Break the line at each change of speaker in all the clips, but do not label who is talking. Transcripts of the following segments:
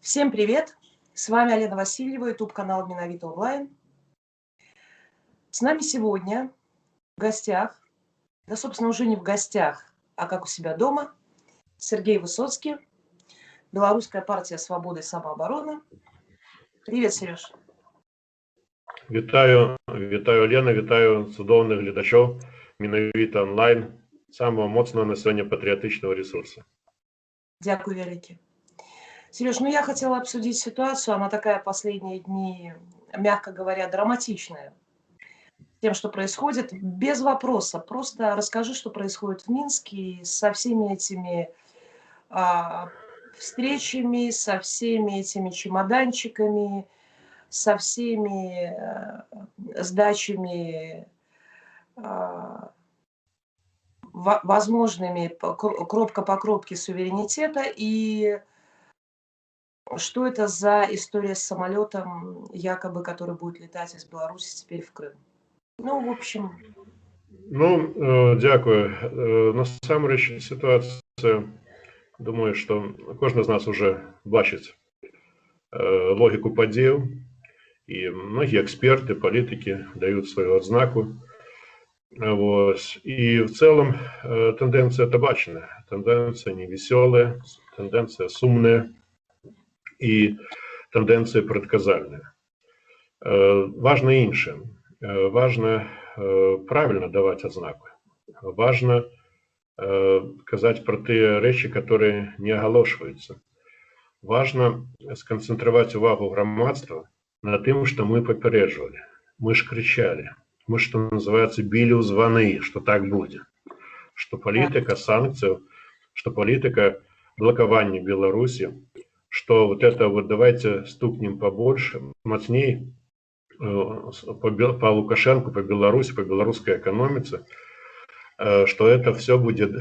Всем привет! С вами Алена Васильева, YouTube-канал Миновито Онлайн. С нами сегодня в гостях, да, собственно, уже не в гостях, а как у себя дома, Сергей Высоцкий, Белорусская партия свободы и самообороны. Привет, Сереж.
Вітаю, Лена, вітаю цудоўных глядачоў Миновито онлайн, самого моцного на сегодня патриотичного ресурса.
Дякую, великий. Сереж, ну я хотела обсудить ситуацию, она такая последние дни, мягко говоря, драматичная. Тем, что происходит, без вопроса. Просто расскажи, что происходит в Минске со всеми этими встречами, со всеми этими чемоданчиками, со всеми сдачами возможными кропка по кропке суверенитета, и что это за история с самолетом, якобы, который будет летать из Беларуси теперь в Крым. Ну, в общем...
Ну, дякую. Насамрэч ситуация, думаю, что кожны з нас уже бачыць логику падзеяў, и многие эксперты, политики дают свою отзнаку. Вот. И в целом тенденция табачная, тенденция невеселая, тенденция сумная и тенденция предказальная. Важно іншае. Важно правильно давать отзнаку. Важно казаць про тыя рэчы, которые не агалошваюцца. Важно сконцентровать увагу грамадства на тым, что мы папярэджвалі. Мы ж кричали. Мы, что называется, били у звоны, что так будет. Что политика санкций, что политика блокования Беларуси, что вот это вот давайте стукнем побольше, мощней по Лукашенку, по Беларуси, по белорусской экономике, что это все будет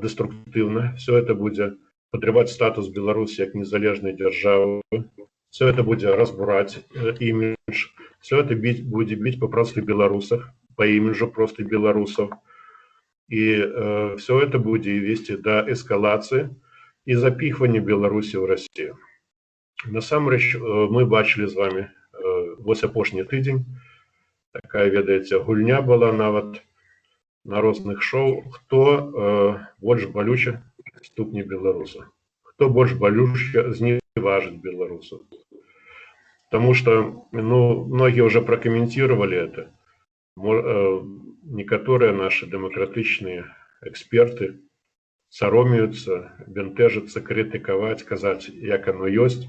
деструктивно, все это будет подрывать статус Беларуси как незалежной державы, все это будет разбурать имидж, все это будет бить по просто белорусах, по имиджу просто белорусов. И все это будет вести до эскалации и запихивания Беларуси в Россию. Насамрэч, мы бачили с вами вось апошні тыдзень, такая, ведаеце, гульня была нават на розных шоу, хто больш балюча стукне беларуса, хто больш балюча зневажыць беларусаў. Потому что, ну, многие уже прокомментировали это. Некоторые наши демократичные эксперты саромеются, бентежатся, критиковать, сказать, як оно есть.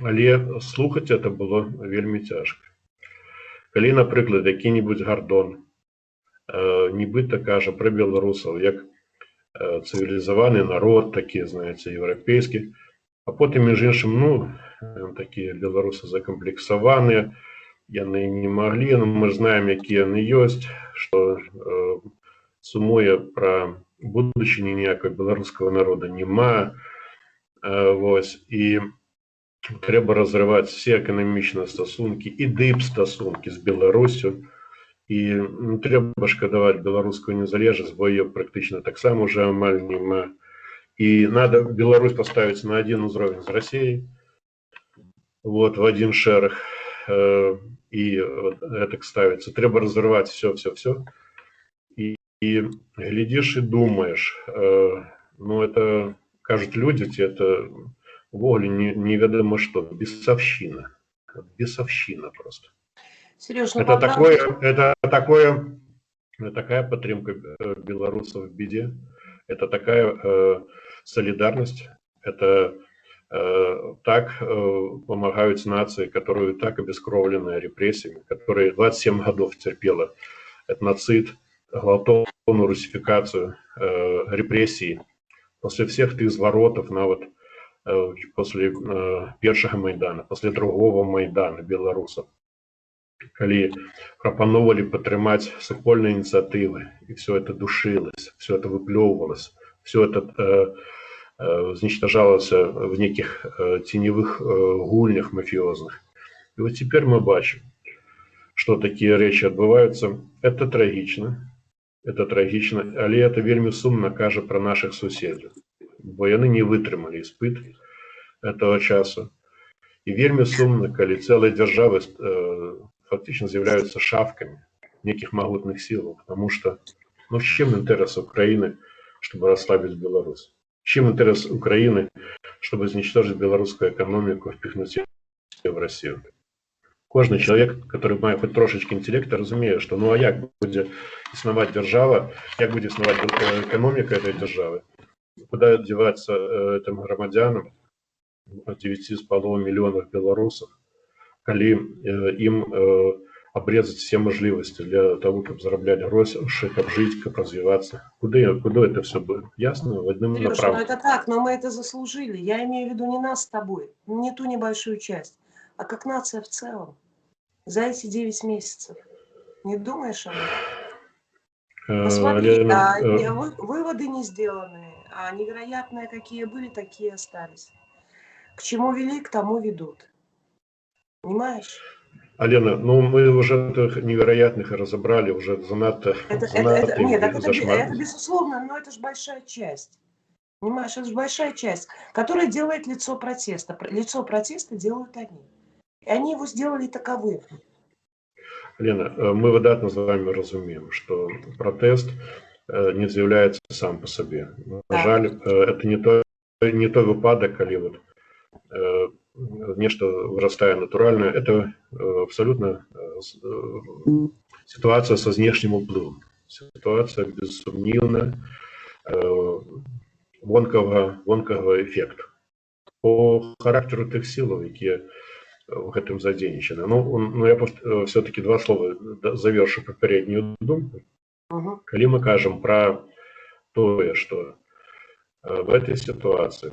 Але слухаць это было вельмі цяжка. Калі, напрыклад, які-нибудь Гордон нібыта кажа пра беларусаў як цывілізаваны народ, такі, знаете, еўрапейскі, а потым, між іншым, ну, такія беларусы закамплексаваныя, яны не маглі, но мы знаем, якія яны ёсць, што сумуе пра будучыню ніякага беларускага народа няма. Вось, і трэба разрываць все эканамічныя стасункі і дып-стасункі з Беларусю. І не трэба шкадаваць беларускую незалежнасць, бо ее практычна таксама уже амаль няма. И надо Беларусь поставить на один уровень с Россией, вот, в один шерах, и вот это ставится. Треба разрывать все. И глядишь и думаешь, ну это, кажут люди, это вовле неведомо что, бесовщина просто.
Сереж, ну,
это такая подтримка белорусов в беде, это такая солидарность, это так помогают нации, которые так обескровлены репрессиями, которые 27 годов терпела этноцид, гвалтовную русификацию, репрессии. После всех тых зворотов, нават после первого Майдана, после другого Майдана белорусов, калі прапановали падтрымаць супольныя инициативы, и все это душилось, все это выплевывалось, все это уничтожалось в неких теневых гульнях мафиозных. И вот теперь мы бачим, что такие речи отбываются. Это трагично, але это вельмі сумна кажа про наших суседзяў, бо яны не вытрымалі іспыт этого часу. І вельмі сумна, калі цэлыя дзяржавы фактично з'яўляюцца шавкамі неких могутных сил, потому что, ну, с чем интерес Украины, чтобы расслабить Беларусь? С чем интерес Украины, чтобы изничтожить белорусскую экономику, впихнуть ее в Россию? Кожный человек, который мае хоть трошечки интеллекта, разумеет, что ну а як будет існаваць держава, як будет існаваць экономика этой державы, куда деваться этим громадянам, 9,5 миллионов белорусов, коли им обрезать все возможности для того, чтобы зараблять гроши, как жить, как развиваться. Куда это все будет? Ясно? В одном направлении.
Ну это так, но мы это заслужили. Я имею в виду не нас с тобой, не ту небольшую часть, а как нация в целом. За эти 9 месяцев. Не думаешь об этом? Посмотри, выводы не сделаны, а невероятные какие были, такие остались. К чему вели, к тому ведут. Понимаешь?
Алена, ну мы уже этих невероятных разобрали, уже занадто...
Это безусловно, но это же большая часть. Понимаешь, это же большая часть, которая делает лицо протеста. Лицо протеста делают они. И они его сделали таковым.
Лена, мы выдатно с вами разумеем, что протест не является сам по себе. На жаль, это не той выпадок, коли вот нечто вырастает натуральное. Это абсолютно ситуация со внешним уплывом. Ситуация, безсумнівна, вонкавого эффекту. По характеру тих сил, які в гэтым задзейнічаны. Ну я все-таки два слова завершу папярэднюю думку. Калі мы кажем про то, что в этой ситуации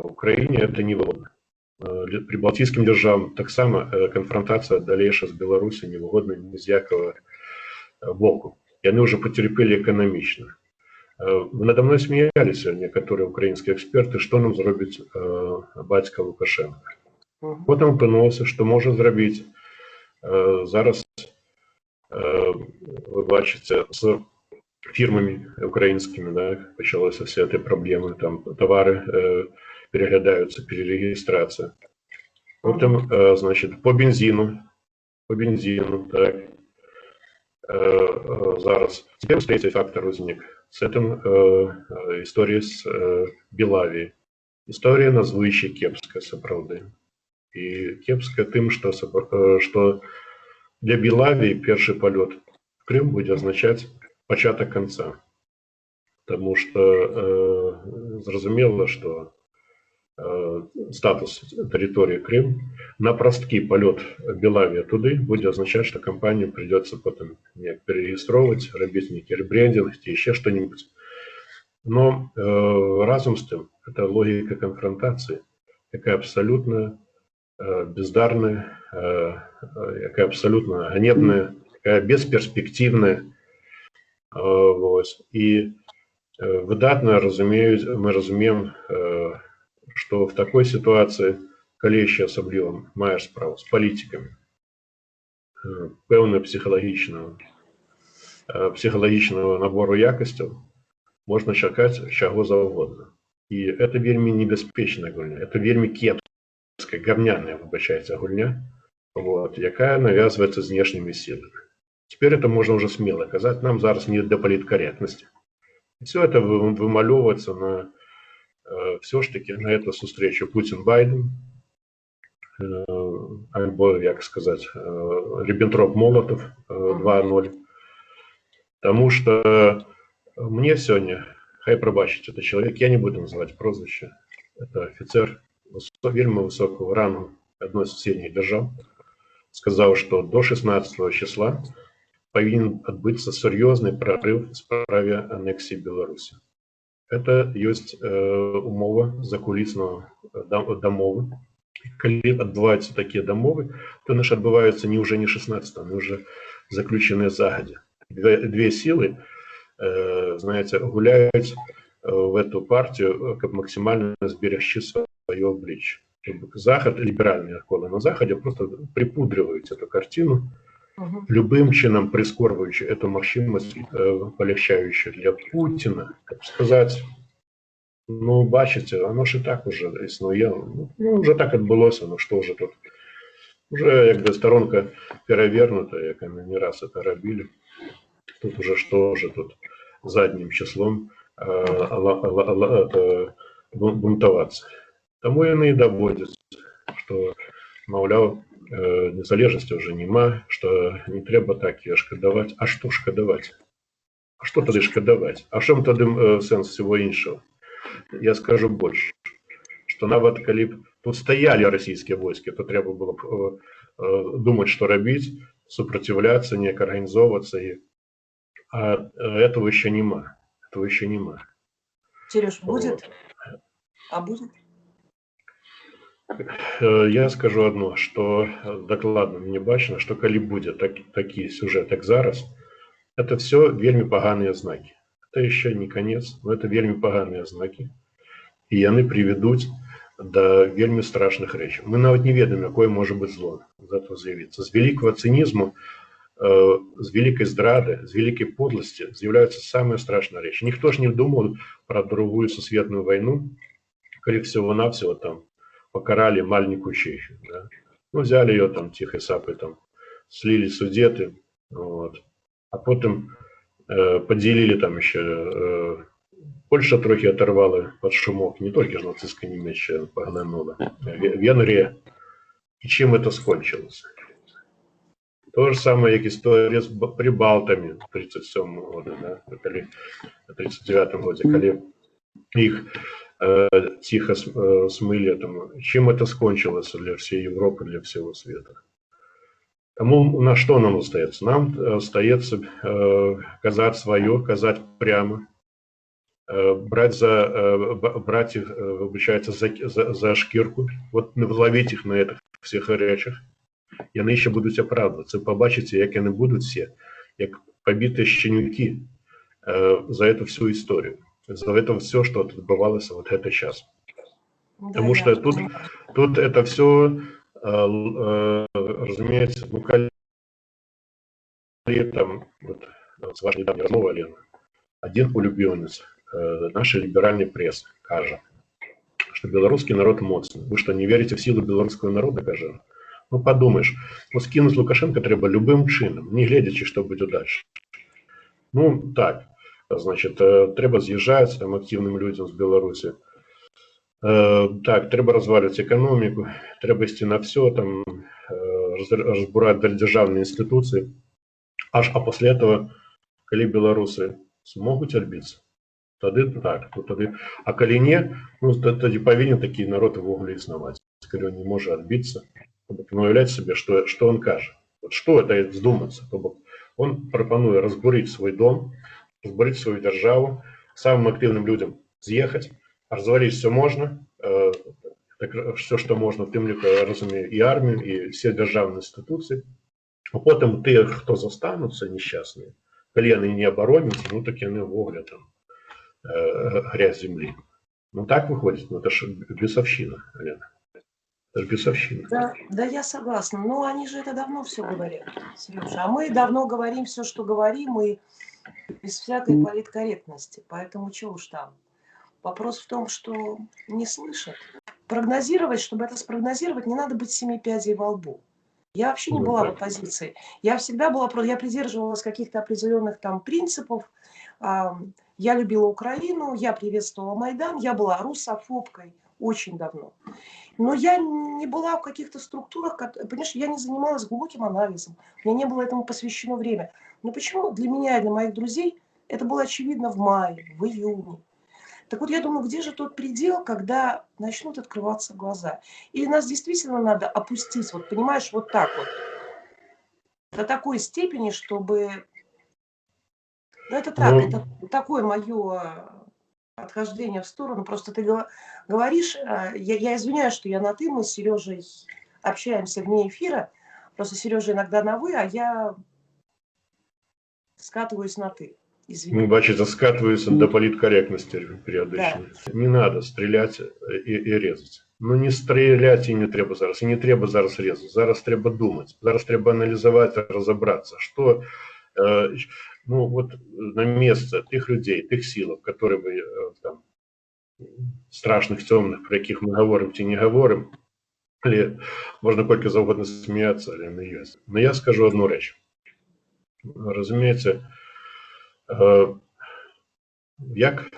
Украине это невыгодно. Прибалтийским державам таксама конфронтация дальнейшая с Беларусью невыгодна ни з якого боку. Яны уже потерпели экономично. Надо мной смеялись некоторые украинские эксперты, что нам зробіць бацька Лукашенко. Потім опинилося, що може зробити зараз, ви бачите, з фірмами українськими, да, почалися всі ці проблеми, там товари переглядаються, перерегистрація. Потім, значить, по бензину, так, зараз. Тепер третій фактор возник. З цим історія з Білавією. Історія надзвичай кепська, сапраўды. И кепска тем, что для Белавии первый полет в Крым будет означать початок конца. Потому что зразумела, что статус территории Крым на просткий полет Белавии туды будет означать, что компанию придется потом перерегистрировать, робить некий ребрендинг, еще что-нибудь. Но разом с тем, это логика конфронтации, такая абсолютно бездарная, якая абсолютно ганебная, такая бесперспективная. И выдатно мы разумеем, что в такой ситуации, калі яшчэ асабліва маеш справу з палітыкамі, пэўна псіхалагічнага набору якасцяў, можна чакаць чаго заўгодна. И это вельмі небяспечная гульня, это вельмі кепская, говняная, выбачайте, гульня, якая навязывается внешними силами. Теперь это можно уже смело казать, нам зараз не до политкорректности. Все это вымалёвывается на все ж таки на эту встречу Путин-Байден, альбо, як сказать, Риббентроп-Молотов 2.0. Потому что мне сегодня, хай пробачить, это человек, я не буду называть прозвище, это офицер вельми высокого рангу одной из соседних держав, сказал, что до 16 числа повинен отбыться серьезный прорыв в справе аннексии Беларуси. Это есть умова закулисного домовы. Когда отбываются такие домовы, то наши отбываются уже не 16, они уже заключены загодя. Две силы, знаете, гуляют в эту партию, как максимально сберегчи свое обличие. Заход, либеральные колы на Заходе просто припудривают эту картину, любым чином прискорбуючи эту махчимость, полегчающую для Путина, как сказать, Ну, бачите, воно ж і так уже існує. Ну, вже так відбулося, ну що вже тут. Уже якби сторонка перевернута, як вони не раз це робили. Тут уже что же тут задним числом бунтоваться. Тому яны і даводзяць, што, маўляў, незалежнасці ўжо няма, што не трэба так і шкадаваць. А што шкадаваць? А што тады шкадаваць? А в чым тады сэнс всего іншого? Я скажу больш, што нават калі б тут стаялі расійскія войскі, то трэба было б думаць, што рабіць, супраціўляцца, неяк арганізоўвацца і а этого еще нема. Этого еще нема.
Сереж, будет? Вот. А будет?
Я скажу одно, что докладно мне бачно, что калі будзе такі сюжет, як зараз, это все вельмі паганыя знаки. Это еще не конец, но это вельмі паганыя знаки. И яны приведуць до вельмі страшных рэчаў. Мы нават не ведаем, якое можа быць зло за это з'явіцца. З великого цинизму, з великой здрады, з великой подлости з'яўляюцца самые страшные рэчы. Ніхто ж не думал про Другую сусветную войну, калі всего-навсего там покарали маленькую Чехию. Да? Ну, взяли ее там тихой сапой, там, слили Судеты, вот. А потом поделили там еще, Польша трохи оторвала под шумок, не только же нацистская Німеччина погнанула, Венгрия. И чем это скончилось? То же самое, как история с Прибалтами в 1937 году, да, в 1939 году, когда их тихо смыли. Там, чем это скончилось для всей Европы, для всего света? Тому на что нам остается? Нам остается казать свое, казать прямо, брать их, обучается за шкирку, вот ловить их на этих всех речах. Яны еще будут оправдываться. Побачите, як яны будут все, як побитые щенюки за эту всю историю, за это все, что отбывалось вот это сейчас. Да, потому что тут это все, разумеется, ну, коли там, вот, с вашей недавней размовы, Лена, один улюбленец нашей либеральной прессы, кажа, что белорусский народ моцный. Вы что, не верите в силу белорусского народа, кажа? Ну, подумаешь, ну, скинуть Лукашенко треба любым чином, не глядячи, что будет дальше. Ну, так, значит, треба з'їжджати там активним людям з Білорусі. Так, треба розвалювати економіку, треба йти на все, там, розбирати державні інституції. А після этого, коли білоруси зможуть відбитися, тоді так, тоді. А коли ні, ну, тоді повинен такий народ ввогуле існувати. Коли він не може відбитися, ну, уявляйте себе, что он каже. Вот что это вздуматься? Он пропонует разбурить свой дом, разбурить свою державу, самым активным людям съехать, развалить все можно, все, что можно, тем либо, разумею, и армию, и все державные институции. А потом те, кто застанутся несчастные, коли они не обороняются, ну так они ввогуле там грязь земли. Ну так выходит, ну это же бесовщина, Лена.
Да, я согласна. Но они же это давно все говорят, Сережа. А мы давно говорим все, что говорим, и без всякой политкорректности. Поэтому чего уж там. Вопрос в том, что не слышат. Прогнозировать, чтобы это спрогнозировать, не надо быть 7 пядей во лбу. Я вообще не была в оппозиции. Я всегда была, я придерживалась каких-то определенных там принципов. Я любила Украину, я приветствовала Майдан, я была русофобкой очень давно. Но я не была в каких-то структурах, понимаешь, я не занималась глубоким анализом, мне не было этому посвящено время. Но почему для меня и для моих друзей это было очевидно в мае, в июне? Так вот, я думаю, где же тот предел, когда начнут открываться глаза? Или нас действительно надо опустить, вот понимаешь, вот так вот, до такой степени, чтобы... Ну, это так, это такое мое... отхождение в сторону. Просто ты говоришь, я извиняюсь, что я на ты, мы с Сережей общаемся вне эфира, просто Сережа иногда на вы, а я скатываюсь на ты. Извини.
Ну, бачите, скатываются до политкорректности периодично. Да. Не надо стрелять и резать. Ну, не стрелять и не треба зараз. И не треба зараз резать. Зараз треба думать. Зараз треба анализовать, разобраться, что... ну, вот на место тех людей, тех сил, которые бы там страшных, темных, про якіх мы говорим ці не говорим, але можна колькі заўгодна смеяться, але не ёсць. Но я скажу одну рэч. Разумееце, як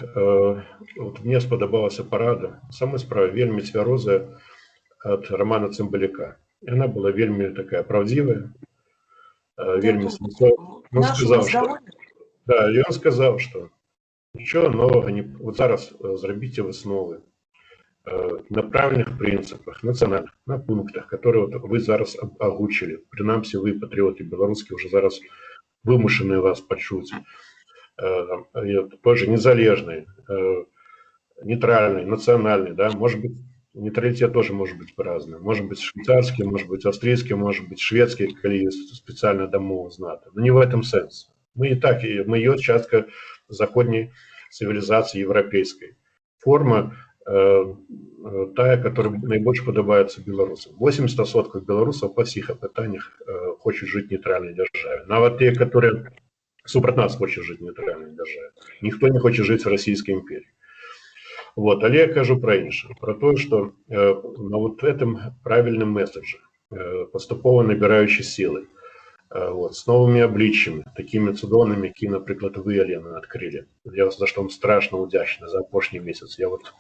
вот мне спадабалася парада, самая справа вельмі цвярозая ад Романа Цымбалюка. Яна была вельмі такая правдзівая, вельмі смысловая. Он сказал, что, да, и он сказал, что ничего нового не... Вот зараз зрабіце высновы на правильных принципах, национальных, на пунктах, которые вот вы зараз агучили. Принамсі вы, патриоты белорусские, уже зараз вымушаны вас пачуць. Тоже незалежный, нейтральный, национальный, да, может быть, нейтралитет тоже может быть по-разному. Может быть швейцарский, может быть австрийский, может быть шведский, коли есть специально домова з НАТО. Но не в этом сенс. Мы и так, мы ее частка заходней цивилизации европейской. Форма тая, которая наибольш падабаецца белорусам. 80% белорусов по всех пытаниях хочет жить в нейтральной державе. Нават те, которые супраць нас хочет жить в нейтральной державе. Никто не хочет жить в Российской империи. Вот, але я кажу про інше, про то, что на вот этом правильном месседже, поступово набирающий силы, вот, с новыми обличьями, такими цудовными, які, наприклад, ви, Алена, открыли. Я за что вам страшно удячный за прошлый месяц. Я вот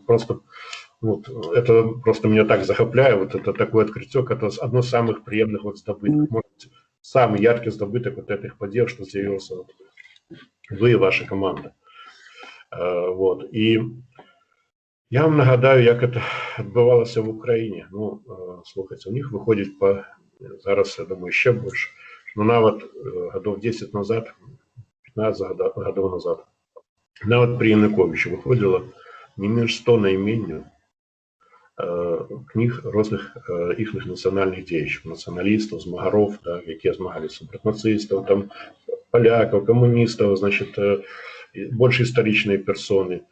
просто, вот, это просто меня так захопляет, вот это такое открытие, это одно из самых приемных вот здобыток, может быть, самый яркий здобыток вот этих подел, что з'явился вот, вы и ваша команда. Вот, и я вам нагадаю, як это адбывалася в Украине. Ну, слухайте, у них выходит по... Зараз, я думаю, еще больше. Но нават годов 10 назад, 15 годов назад, нават при Януковиче выходило не меньше 100 наименью книг розных ихних национальных деятелей, националистов, змагаров, да, які змагались супраць нацистов, там, поляков, коммунистов, значит, больше историчные персоны,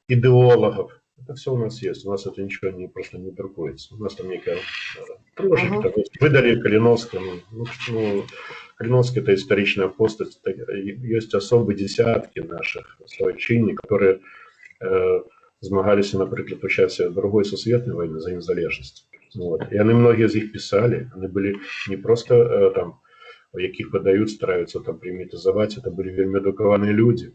идеологов. Это все у нас есть. У нас это ничего не, просто не друкуется. У нас там некая трошечка. Выдали Калиновскому. Ну, Калиновский — это историчная постать. Есть особые десятки наших свойчинников, которые змагались, например, в часе Другой Сусветной войны за незалежность. Вот. И они, многие из них писали. Они были не просто там, яких подают, стараются там примитизовать. Это были вельми адукаванные люди.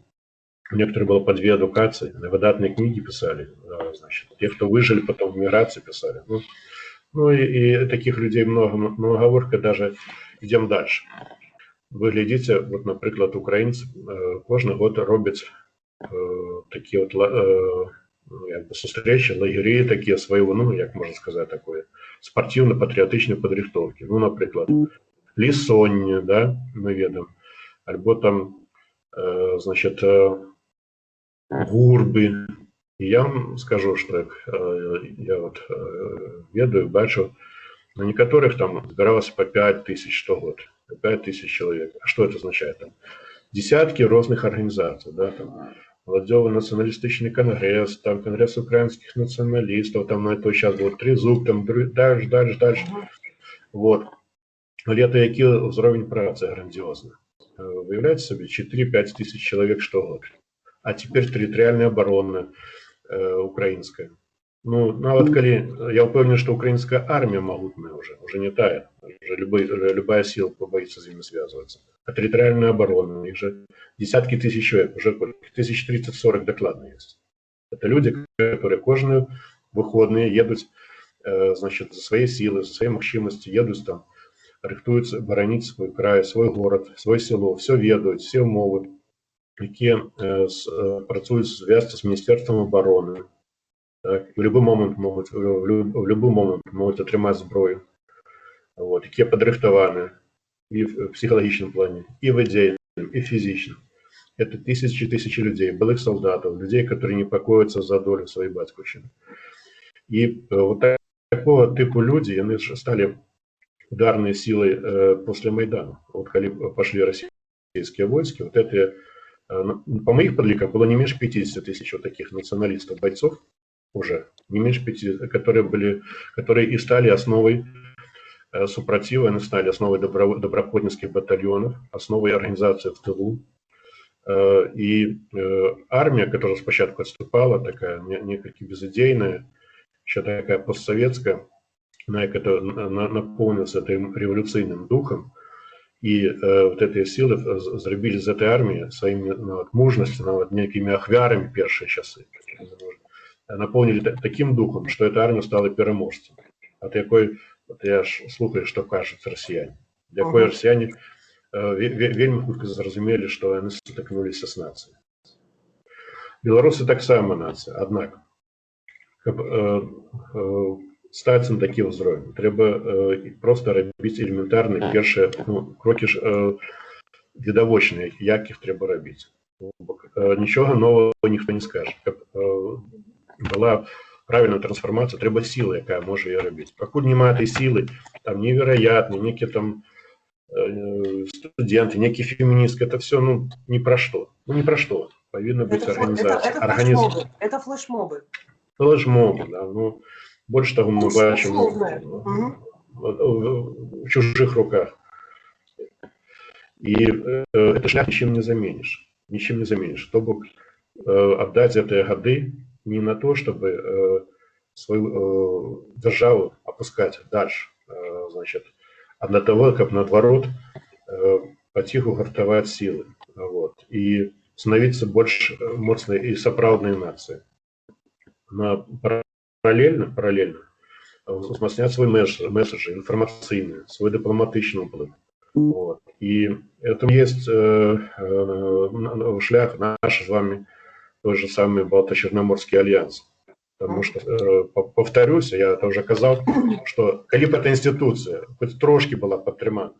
Некоторые было по 2 адукации, выдатные книги писали, значит, те, кто выжили, потом в миграции писали. Ну и таких людей много, но оговорка даже идем дальше. Вы глядите, вот, например, украинцы каждый год робят такие вот встречи, лагерей такие своего, ну, как можно сказать, такое, спортивно-патриотичной подрихтовки. Ну, например, Лисонь, да, мы ведаем, альбо там, значит, Гурби. И я вам скажу, что я вот ведаю, бачу, на некоторых там збиралось по 5000 что год, 5000 человек. А что это означает? Там десятки разных организаций, да, там Молодежный националистичный конгресс, там конгресс украинских националистов, там на это сейчас вот Тризуб, там дальше. Вот. Але это який уровень працы грандиозный. Выявляете себе 4-5 тысяч человек что год. А теперь территориальная оборона украинская. Ну, вот коли, я уверен, что украинская армия могутная уже не тая. Уже любая сила побоится с ними связываться. А территориальная оборона, их же десятки тысяч человек, уже 1030-40 докладно есть. Это люди, которые каждые выходные едут, значит, за свои силы, за свои мощности, едут там, рыхтуются боронить свой край, свой город, свое село, все ведают, все умовы, які працюють в зв'язці з Міністерством оборони. Так, в будь-який момент можуть отримати зброю. Вот, які подрихтовані і в психологічному плані, і в ідейному, і фізично. Это тысячи людей, былых солдатов, людей, которые не покоятся за долю своей батьковщины. И вот такого типа люди, они стали ударной силой после Майдана. Вот когда пошли российские войска, вот это, по моих подликам, было не меньше 50 тысяч вот таких националистов, бойцов, уже не меньше 50, которые и стали основой супротива, они стали основой добропотницких батальонов, основой организации в тылу. И армия, которая спочатку отступала, такая некая безыдейная, еще такая постсоветская, она наполнилась этим революционным духом, и вот эти силы зробили из этой армии своими мужностью, некими ахвярами первые часы, наполнили таким духом, что эта армия стала переможцем. От якой, от я ж слухаю, що кажуть росіяни. Якої росіяни вельми хутка зрозуміли, що вони стикнулися з нацією. Білоруси так само нація, однак, каб стаць на такі ўзровень, трэба просто рабіць элементарныя першыя крокі відавочныя, як іх трэба рабіць. Нічога нового ніхто не скажа. Каб была правильная трансформация, трэба сила, якая може її робити. Покуль немає этой силы, там невероятно, некие там студенты, некие феминистки, это все, ни про что. Ни про что. Повинна быть организация.
Это флешмобы.
Флешмобы, да. Больше того, мы бачим в чужих руках. И это шлях ничем не заменишь. Ничем не заменишь. Чтобы отдать эти годы не на то, чтобы свою державу опускать дальше, значит, а для того, как наоборот потиху гартовать силы, вот, и становиться больше мощной и соправдной нацией. Параллельно узмацнять свой месседж информационный, свой дипломатичный уплыв. Вот. И это есть шлях наш с вами, той же самый Балто-Черноморский альянс. Потому что, повторюсь, я это уже казал, что коли б эта институция хоть трошки была подтримана,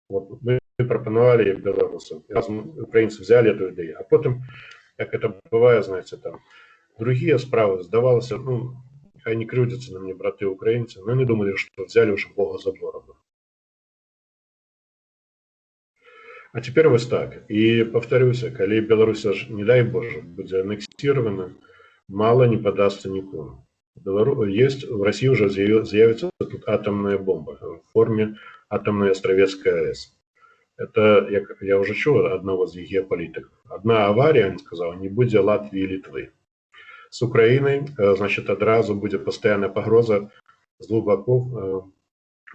вот, мы пропонували белорусам, украинцы взяли эту идею, а потом, как это бывает, знаете, там, другие справы сдавалось, они крутятся на мне, браты украинцы, но они думали, что взяли уже Бога за бороду. А теперь вот так. И повторюсь, коли Беларусь, не дай Боже, будет аннексирована, мало не подастся никому. Есть, в России уже заявится тут атомная бомба в форме атомной Островецкой АЭС. Это, я уже чул одного из геополитиков. Одна авария, он сказал, не будет Латвии и Литвы. С Украиной, значит, одразу будет постоянная погроза с двух боков,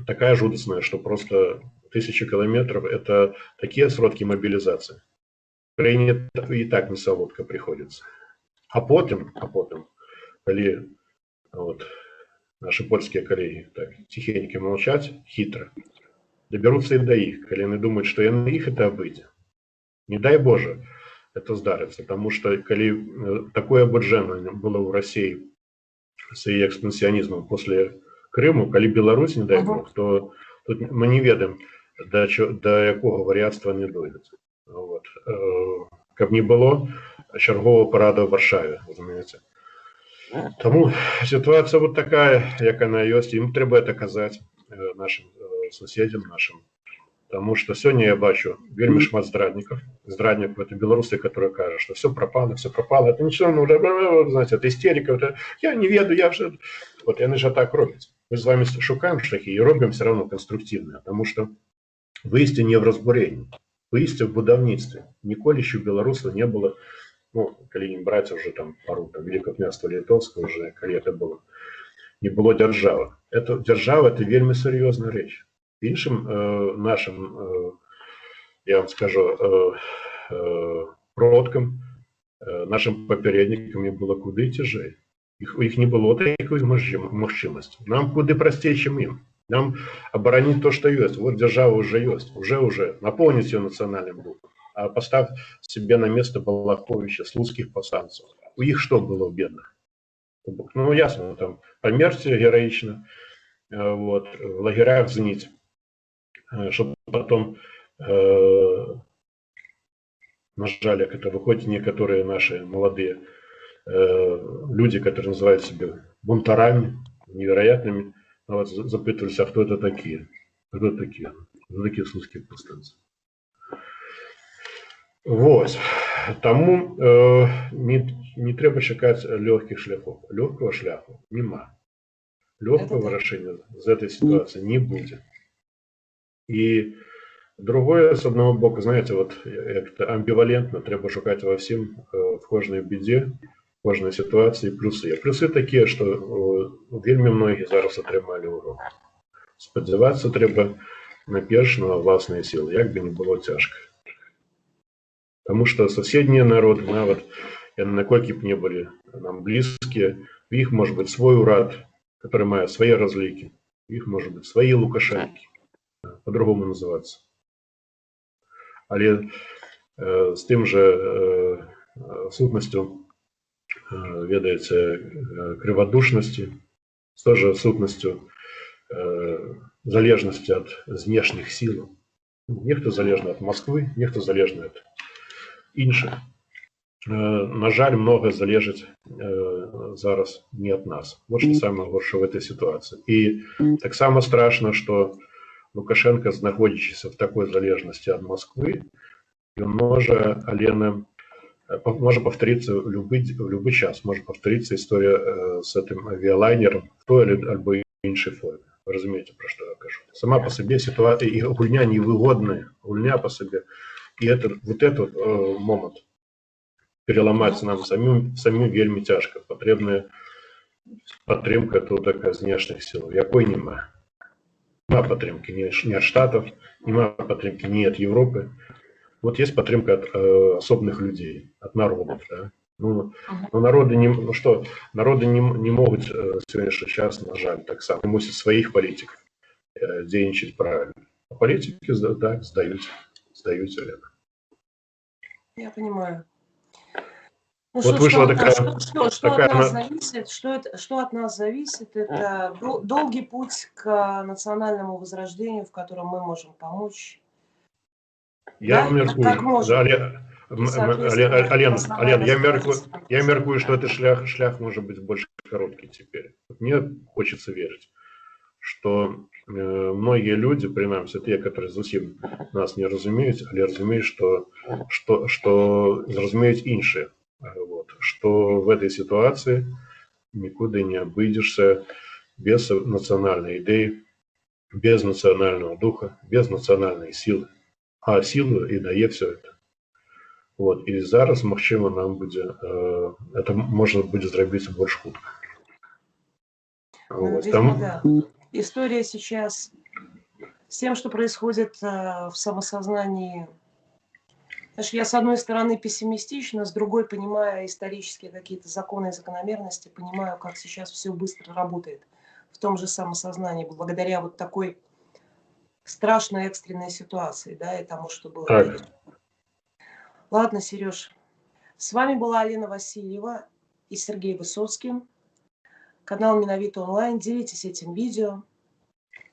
такая жудасная, что просто 1000 километров – это такие сродки мобилизации. Украине и так не солодко приходится. А потом, коли вот, наши польские коллеги так тихенько молчать, хитро, доберутся и до их, коли они думают, что и на их это обыдет. Не дай Боже, это здарится, потому что коли такое обуджение было в России с ее экспансионизмом после Крыму, коли Беларусь, не дай Бог, то тут мы не ведаем, до якого варіатства не дойде. Вот. Каб не было чергового парада в Варшаве, разумеется. Тому ситуация вот такая, як она есть, им треба это казать нашим соседям, нашим. Потому что сегодня я бачу вельми шмат здрадников. Здрадников это белорусы, которые кажут, что все пропало. Это ничего, знаете, это истерика. Это, я не веду, я вже... Вот они же так роблять. Мы с вами шукаем шляхи и робим все равно конструктивно, потому что выйсти не в разбурении, выйсти в будовництве. Ніколи еще в Беларуси не было, коли не брать уже там пару Великого княжества Литовского, уже коли это было, не было держави. Держава – это вельми серьезная речь. Іншим нашим, я вам скажу, продкам, нашим попередникам було куди тяжей. Їх не було такої можливості. Нам куди простіше, ніж їм. Нам оборонить то, что есть. Вот держава уже есть. Уже. Наполнить ее национальным духом. А поставь себе на место Балаховича, слуцких повстанцев. У них что было у бедных? Ясно, там померьте героично, вот, в лагерях гнить, чтобы потом, на жаль, как это выходят некоторые наши молодые люди, которые называют себя бунтарами, невероятными, вот, запытывались, а кто это такие? Кто такие? Кто такие слуцкие повстанцы? Вот. Тому не треба чекати легких шляхов. Легкого шляху нема. Легкого решения из этой ситуации не будет. И Другое, з одного боку, знаєте, от як-то амбівалентно, треба шукати во всім, в кожній біді, в кожній ситуації плюси. Плюси такі, що вельми многі зараз отримали урок. Сподіватися треба найперш на власні сили, як би не було тяжко. Тому що сусідні народи, навіть, наколькі б не були нам близькі, в їх може бути свій урад, який має свої розліки, в їх може бути свої Лукашенки, по-другому називатися. Але з тим же сутністю, ведається, криводушності, з той же сутністю залежності від знешніх сил. Нехто залежний від Москви, нехто залежний від інших. На жаль, многое залежить зараз не від нас. Вот що саме горше в цій ситуації. І так само страшно, що Лукашенко, знаходячись в такой залежности от Москвы, он может повториться в любой час, может повториться история с этим авиалайнером в той або іншій формі. Ви розумієте, про що я кажу? Сама по собі ситуація, і гульня невигодна, гульня по собі. І вот этот момент переламати нам самим вельми тяжко. Потрібна підтримка тут знешніх сил, якої немає. Нема підтримки ні від Штатів, нема підтримки ні від Європи. Вот есть подтримка от особенных людей, от народов. Да? Ну, народы не могут сегодняшний час, на жаль, так само мусят своих политиков денежить правильно. А политики, да, сдаются.
Я понимаю. Ну,
вот вышла такая...
Что от нас зависит? Что от нас зависит? Это долгий путь к национальному возрождению, в котором мы можем помочь.
Я меркую, Ален, я меркую, что этот шлях может быть больше короткий теперь. Мне хочется верить, что многие люди, принаймні те, которые зовсім нас не разумеют, але разумеют, что разумеют іншие. Вот, что в этой ситуации никуда не обойдешься без национальной идеи, без национального духа, без национальной силы. А силу і дає все це. Вот. І зараз, можливо, нам буде, це можна буде зробити більш хутко.
Вот. Видимо, да. История сейчас с тем, что происходит в самосознании. Знаешь, я, с одной стороны, пессимистична, с другой, понимаю исторические какие-то законы и закономерности, понимаю, как сейчас все быстро работает в том же самосознании, благодаря вот такой страшной экстренной ситуации, да, и тому, что было.
Так.
Ладно, Сереж. С вами была Алена Васильева и Сергей Высоцкий. Канал Миновито онлайн. Делитесь этим видео.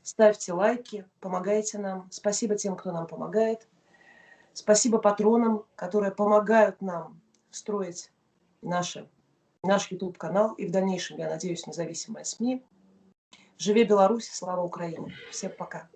Ставьте лайки, помогайте нам. Спасибо тем, кто нам помогает. Спасибо патронам, которые помогают нам строить наш YouTube-канал и в дальнейшем, я надеюсь, независимые СМИ. Живе Беларусь, слава Украине. Всем пока.